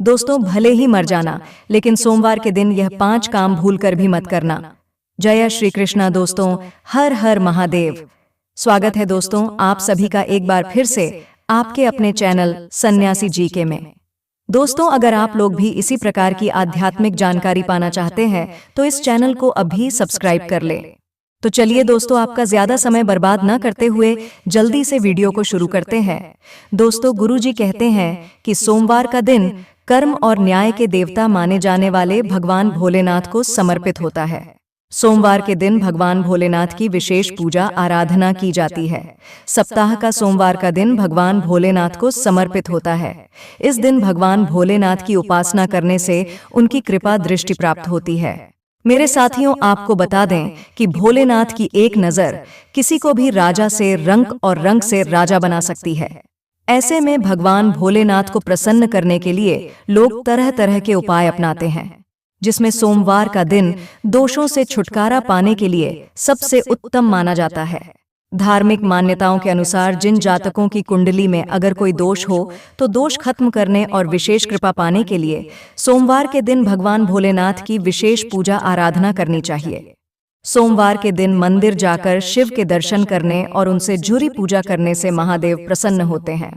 दोस्तों, भले ही मर जाना, लेकिन सोमवार के दिन यह 5 काम भूलकर भी मत करना। जय श्री कृष्णा दोस्तों, हर हर महादेव। स्वागत है दोस्तों आप सभी का एक बार फिर से आपके अपने चैनल सन्यासी जीके में। दोस्तों, अगर आप लोग भी इसी प्रकार की आध्यात्मिक जानकारी पाना चाहते हैं तो इस चैनल को अभी सब्सक्राइब कर ले। तो चलिए दोस्तों, आपका ज्यादा समय बर्बाद न करते हुए जल्दी से वीडियो को शुरू करते हैं। दोस्तों, गुरुजी कहते हैं कि सोमवार का दिन कर्म और न्याय के देवता माने जाने वाले भगवान भोलेनाथ को समर्पित होता है। सोमवार के दिन भगवान भोलेनाथ की विशेष पूजा आराधना की जाती है। सप्ताह का सोमवार का दिन भगवान भोलेनाथ को समर्पित होता है। इस दिन भगवान भोलेनाथ की उपासना करने से उनकी कृपा दृष्टि प्राप्त होती है। मेरे साथियों, आपको बता दें कि भोलेनाथ की एक नजर किसी को भी राजा से रंक और रंक से राजा बना सकती है। ऐसे में भगवान भोलेनाथ को प्रसन्न करने के लिए लोग तरह तरह के उपाय अपनाते हैं, जिसमें सोमवार का दिन दोषों से छुटकारा पाने के लिए सबसे उत्तम माना जाता है। धार्मिक मान्यताओं के अनुसार जिन जातकों की कुंडली में अगर कोई दोष हो तो दोष खत्म करने और विशेष कृपा पाने के लिए सोमवार के दिन भगवान भोलेनाथ की विशेष पूजा आराधना करनी चाहिए। सोमवार के दिन मंदिर जाकर शिव के दर्शन करने और उनसे जुड़ी पूजा करने से महादेव प्रसन्न होते हैं।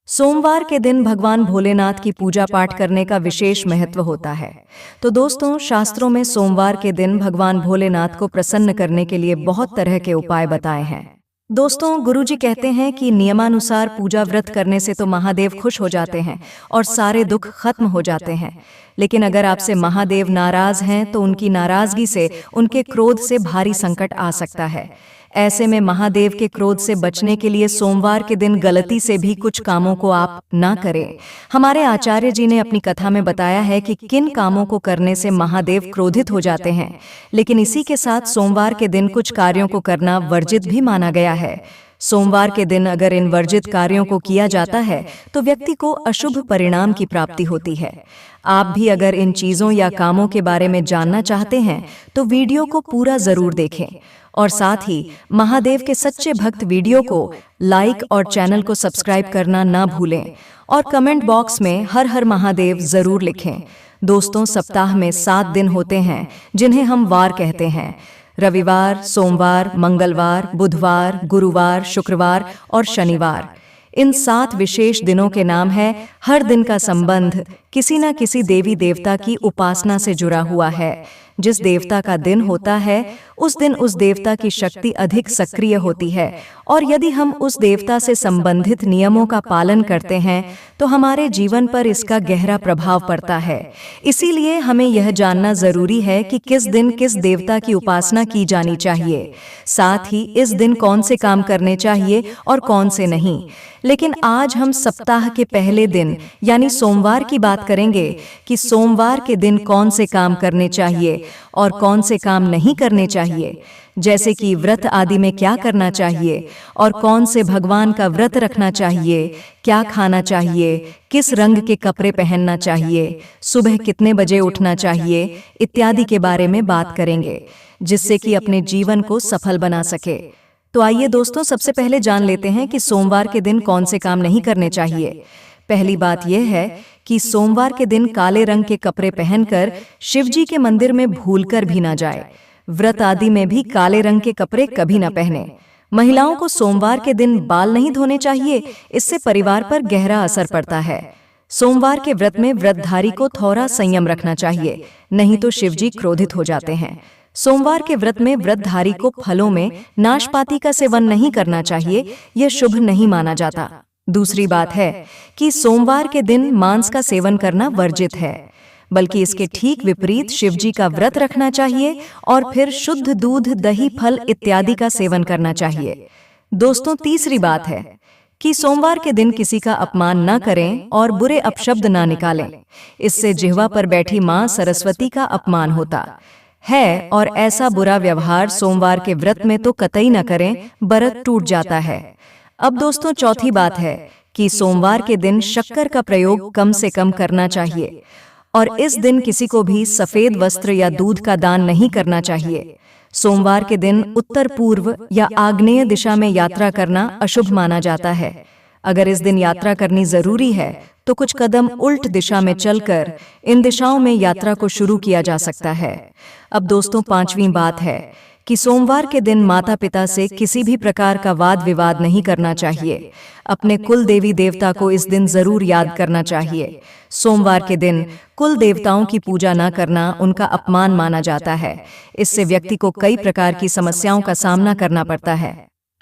सोमवार के दिन भगवान भोलेनाथ की पूजा पाठ करने का विशेष महत्व होता है। तो दोस्तों, शास्त्रों में सोमवार के दिन भगवान भोलेनाथ को प्रसन्न करने के लिए बहुत तरह के उपाय बताए हैं। दोस्तों, गुरुजी कहते हैं कि नियमानुसार पूजा व्रत करने से तो महादेव खुश हो जाते हैं और सारे दुख खत्म हो जाते हैं। लेकिन अगर आपसे महादेव नाराज हैं तो उनकी नाराजगी से, उनके क्रोध से भारी संकट आ सकता है। ऐसे में महादेव के क्रोध से बचने के लिए सोमवार के दिन गलती से भी कुछ कामों को आप ना करें। हमारे आचार्य जी ने अपनी कथा में बताया है कि किन कामों को करने से महादेव क्रोधित हो जाते हैं, लेकिन इसी के साथ सोमवार के दिन कुछ कार्यों को करना वर्जित भी माना गया है। सोमवार के दिन अगर इन वर्जित कार्यों को किया जाता है तो व्यक्ति को अशुभ परिणाम की प्राप्ति होती है। आप भी अगर इन चीजों या कामों के बारे में जानना चाहते हैं तो वीडियो को पूरा जरूर देखें और साथ ही महादेव के सच्चे भक्त वीडियो को लाइक और चैनल को सब्सक्राइब करना ना भूलें और कमेंट बॉक्स में हर हर महादेव जरूर लिखें। दोस्तों, सप्ताह में 7 दिन होते हैं जिन्हें हम वार कहते हैं। रविवार, सोमवार, मंगलवार, बुधवार, गुरुवार, शुक्रवार और शनिवार। इन 7 विशेष दिनों के नाम है। हर दिन का संबंध किसी न किसी देवी देवता की उपासना से जुड़ा हुआ है। जिस देवता का दिन होता है उस दिन उस देवता की शक्ति अधिक सक्रिय होती है और यदि हम उस देवता से संबंधित नियमों का पालन करते हैं तो हमारे जीवन पर इसका गहरा प्रभाव पड़ता है। इसीलिए हमें यह जानना जरूरी है कि किस दिन किस देवता की उपासना की जानी चाहिए, साथ ही इस दिन कौन से काम करने चाहिए और कौन से नहीं। लेकिन आज हम सप्ताह के पहले दिन यानी सोमवार की बात करेंगे कि सोमवार के दिन कौन से काम करने चाहिए और कौन से काम नहीं करने चाहिए, जैसे कि व्रत आदि में क्या करना चाहिए और कौन से भगवान का व्रत रखना चाहिए, क्या खाना चाहिए, किस रंग के कपड़े पहनना चाहिए, सुबह कितने बजे उठना चाहिए इत्यादि के बारे में बात करेंगे, जिससे कि अपने जीवन को सफल बना सके। तो आइए दोस्तों, सबसे पहले जान लेते हैं कि सोमवार के दिन कौन से काम नहीं करने चाहिए। पहली बात यह है कि सोमवार के दिन काले रंग के कपड़े पहनकर शिवजी के मंदिर में भूलकर भी ना जाए। व्रत आदि में भी काले रंग के कपड़े कभी ना पहने। महिलाओं को सोमवार के दिन बाल नहीं धोने चाहिए, इससे परिवार पर गहरा असर पड़ता है। सोमवार के व्रत में व्रतधारी को थोड़ा संयम रखना चाहिए, नहीं तो शिवजी क्रोधित हो जाते हैं। सोमवार के व्रत में व्रतधारी को फलों में नाशपाती का सेवन नहीं करना चाहिए, यह शुभ नहीं माना जाता। दूसरी बात है कि सोमवार के दिन मांस का सेवन करना वर्जित है, बल्कि इसके ठीक विपरीत शिवजी का व्रत रखना चाहिए और फिर शुद्ध दूध, दही, फल इत्यादि का सेवन करना चाहिए। दोस्तों, तीसरी बात है कि सोमवार के दिन किसी का अपमान न करें और बुरे अपशब्द न निकालें। इससे जिह्वा पर बैठी मां सरस्वती का अपमान होता है और ऐसा बुरा व्यवहार सोमवार के व्रत में तो कतई न करें, व्रत टूट जाता है। अब दोस्तों, चौथी बात है कि सोमवार के दिन शक्कर का प्रयोग कम से कम करना चाहिए और इस दिन किसी को भी सफेद वस्त्र या दूध का दान नहीं करना चाहिए। सोमवार के दिन उत्तर पूर्व या आग्नेय दिशा में यात्रा करना अशुभ माना जाता है। अगर इस दिन यात्रा करनी जरूरी है तो कुछ कदम उल्ट दिशा में चलकर इन दिशाओं में यात्रा को शुरू किया जा सकता है। अब दोस्तों, पांचवी बात है कि सोमवार के दिन माता पिता से किसी भी प्रकार का वाद विवाद नहीं करना चाहिए। अपने कुल देवी देवता को इस दिन जरूर याद करना चाहिए। सोमवार के दिन कुल देवताओं की पूजा न करना उनका अपमान माना जाता है। इससे व्यक्ति को कई प्रकार की समस्याओं का सामना करना पड़ता है।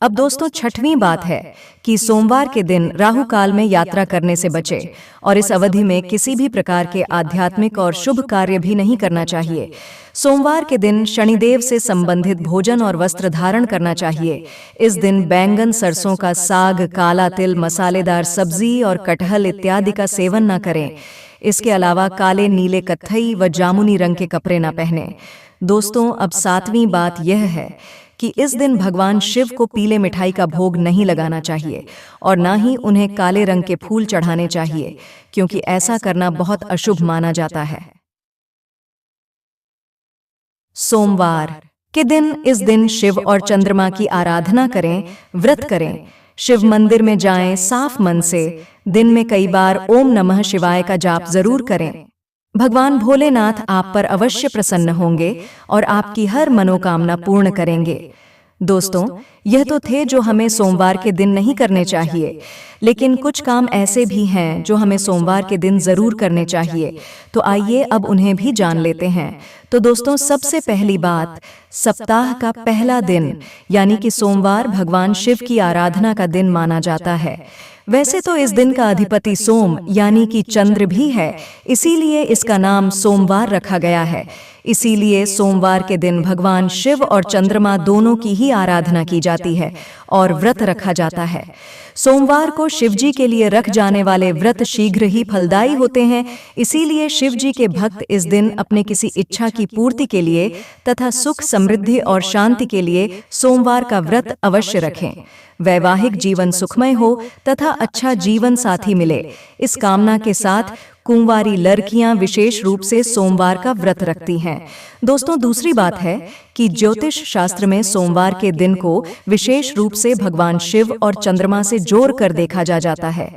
अब दोस्तों, छठवीं बात है कि सोमवार के दिन राहु काल में यात्रा करने से बचे और इस अवधि में किसी भी प्रकार के आध्यात्मिक और शुभ कार्य भी नहीं करना चाहिए। सोमवार के दिन शनिदेव से संबंधित भोजन और वस्त्र धारण करना चाहिए। इस दिन बैंगन, सरसों का साग, काला तिल, मसालेदार सब्जी और कटहल इत्यादि का सेवन न करें। इसके अलावा काले, नीले, कत्थई व जामुनी रंग के कपड़े न पहनें। दोस्तों, अब सातवीं बात यह है कि इस दिन भगवान शिव को पीले मिठाई का भोग नहीं लगाना चाहिए और ना ही उन्हें काले रंग के फूल चढ़ाने चाहिए, क्योंकि ऐसा करना बहुत अशुभ माना जाता है। सोमवार के दिन इस दिन शिव और चंद्रमा की आराधना करें, व्रत करें, शिव मंदिर में जाएं साफ मन से। दिन में कई बार ओम नमः शिवाय का जाप जरूर करें। भगवान भोलेनाथ आप पर अवश्य प्रसन्न होंगे और आपकी हर मनोकामना पूर्ण करेंगे। दोस्तों, यह तो थे जो हमें सोमवार के दिन नहीं करने चाहिए, लेकिन कुछ काम ऐसे भी हैं जो हमें सोमवार के दिन जरूर करने चाहिए। तो आइए अब उन्हें भी जान लेते हैं। तो दोस्तों, सबसे पहली बात, सप्ताह का पहला दिन यानी कि सोमवार भगवान शिव की आराधना का दिन माना जाता है। वैसे तो इस दिन का अधिपति सोम यानी कि चंद्र भी है, इसीलिए इसका नाम सोमवार रखा गया है। इसीलिए सोमवार के दिन भगवान शिव और चंद्रमा दोनों की ही आराधना की जाती है और व्रत रखा जाता है। सोमवार को शिवजी के लिए रख जाने वाले व्रत शीघ्र ही फलदायी होते हैं। इसीलिए शिवजी के भक्त इस दिन अपने किसी इच्छा की पूर्ति के लिए तथा सुख, समृद्धि और शांति के लिए सोमवार का व्रत अवश्य रखें। वैवाहिक जीवन सुखमय हो तथा अच्छा जीवन साथी मिले, इस कामना के साथ कुंवारी लड़कियां विशेष रूप से सोमवार का व्रत रखती हैं। दोस्तों, दूसरी बात है कि ज्योतिष शास्त्र में सोमवार के दिन को विशेष रूप से भगवान शिव और चंद्रमा से जोड़कर देखा जाता है।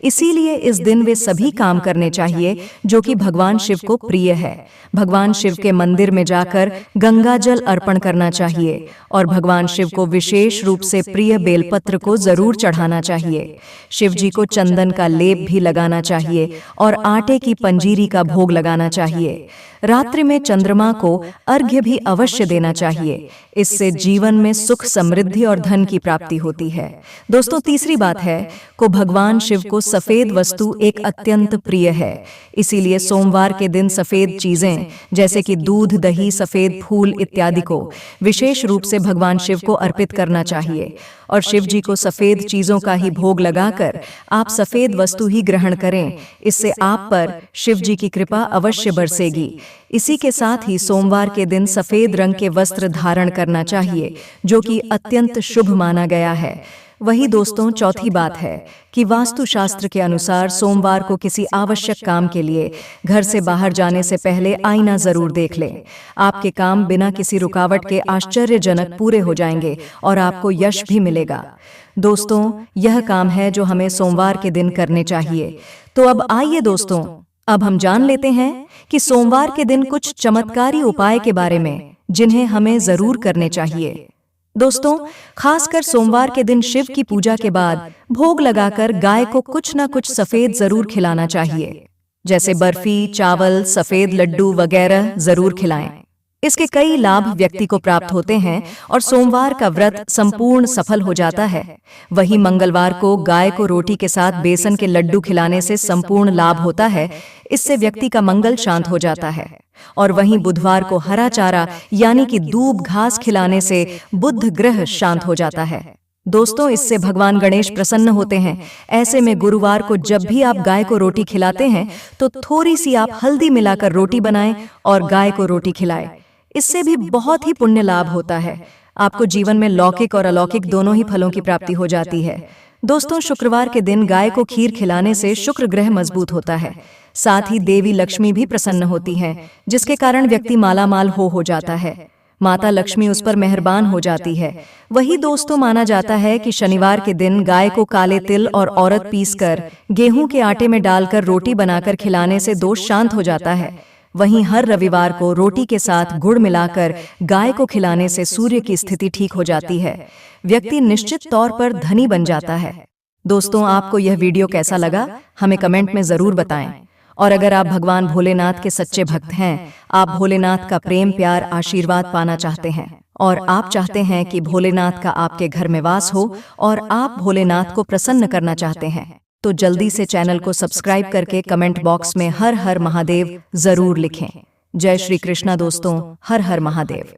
इसीलिए इस दिन वे सभी काम करने चाहिए जो कि भगवान शिव को प्रिय है। भगवान शिव के मंदिर में जाकर गंगा जल अर्पण करना चाहिए और भगवान शिव को विशेष रूप से प्रिय बेलपत्र को जरूर चढ़ाना चाहिए। शिव जी को चंदन का लेप भी लगाना चाहिए और आटे की पंजीरी का भोग लगाना चाहिए। रात्रि में चंद्रमा को अर्घ्य भी अवश्य देना चाहिए। इससे जीवन में सुख, समृद्धि और धन की प्राप्ति होती है। दोस्तों, तीसरी बात है को भगवान शिव को सफेद वस्तु एक अत्यंत प्रिय है। इसीलिए सोमवार के दिन सफेद चीजें जैसे कि दूध, दही, सफेद फूल इत्यादि को विशेष रूप से भगवान शिव को अर्पित करना चाहिए और शिव जी को सफेद चीजों का ही भोग लगाकर आप सफेद वस्तु ही ग्रहण करें। इससे आप पर शिव जी की कृपा अवश्य बरसेगी। इसी के साथ ही सोमवार के दिन सफेद रंग के वस्त्र धारण करना चाहिए, जो कि अत्यंत शुभ माना गया है। वही दोस्तों, चौथी बात है कि वास्तुशास्त्र के अनुसार सोमवार को किसी आवश्यक काम के लिए घर से बाहर जाने से पहले आईना जरूर देख लें। आपके काम बिना किसी रुकावट के आश्चर्यजनक पूरे हो जाएंगे और आपको यश भी मिलेगा। दोस्तों, यह काम है जो हमें सोमवार के दिन करने चाहिए। तो अब आइए दोस्तों, अब हम जान लेते हैं कि सोमवार के दिन कुछ चमत्कारी उपाय के बारे में जिन्हें हमें जरूर करने चाहिए। दोस्तों, खासकर सोमवार के दिन शिव की पूजा के बाद भोग लगाकर गाय को कुछ न कुछ सफेद जरूर खिलाना चाहिए, जैसे बर्फी, चावल, सफेद लड्डू वगैरह जरूर खिलाएं। इसके कई लाभ व्यक्ति को प्राप्त होते हैं और सोमवार का व्रत संपूर्ण सफल हो जाता है। वही मंगलवार को गाय को रोटी के साथ बेसन के लड्डू खिलाने से संपूर्ण लाभ होता है। इससे व्यक्ति का मंगल शांत हो जाता है। और वहीं बुधवार को हरा चारा यानी कि दूब घास खिलाने से बुध ग्रह शांत हो जाता है। दोस्तों, इससे भगवान गणेश प्रसन्न होते हैं। ऐसे में गुरुवार को जब भी आप गाय को रोटी खिलाते हैं तो थोड़ी सी आप हल्दी मिलाकर रोटी बनाएं और गाय को रोटी खिलाएं। इससे भी बहुत ही पुण्य लाभ होता है। आपको जीवन में लौकिक और अलौकिक दोनों ही फलों की प्राप्ति हो जाती है। दोस्तों, शुक्रवार के दिन गाय को खीर खिलाने से शुक्र ग्रह मजबूत होता है। साथ ही देवी लक्ष्मी भी प्रसन्न होती हैं, जिसके कारण व्यक्ति मालामाल हो जाता है। माता लक्ष्मी उस पर मेहरबान हो जाती है। वही दोस्तों माना जाता है कि शनिवार के दिन गाय को काले तिल और औरत पीसकर गेहूं के आटे में डालकर रोटी बनाकर खिलाने से दोष शांत हो जाता है। वहीं हर रविवार को रोटी के साथ गुड़ मिलाकर गाय को खिलाने से सूर्य की स्थिति ठीक हो जाती है। व्यक्ति निश्चित तौर पर धनी बन जाता है। दोस्तों, आपको यह वीडियो कैसा लगा हमें कमेंट में जरूर बताएं। और अगर आप भगवान भोलेनाथ के सच्चे भक्त हैं, आप भोलेनाथ का प्रेम प्यार आशीर्वाद पाना चाहते हैं और आप चाहते हैं कि भोलेनाथ का आपके घर में वास हो और आप भोलेनाथ को प्रसन्न करना चाहते हैं, तो जल्दी से चैनल को सब्सक्राइब करके कमेंट बॉक्स में हर हर महादेव जरूर लिखें। जय श्री कृष्णा दोस्तों, हर हर महादेव।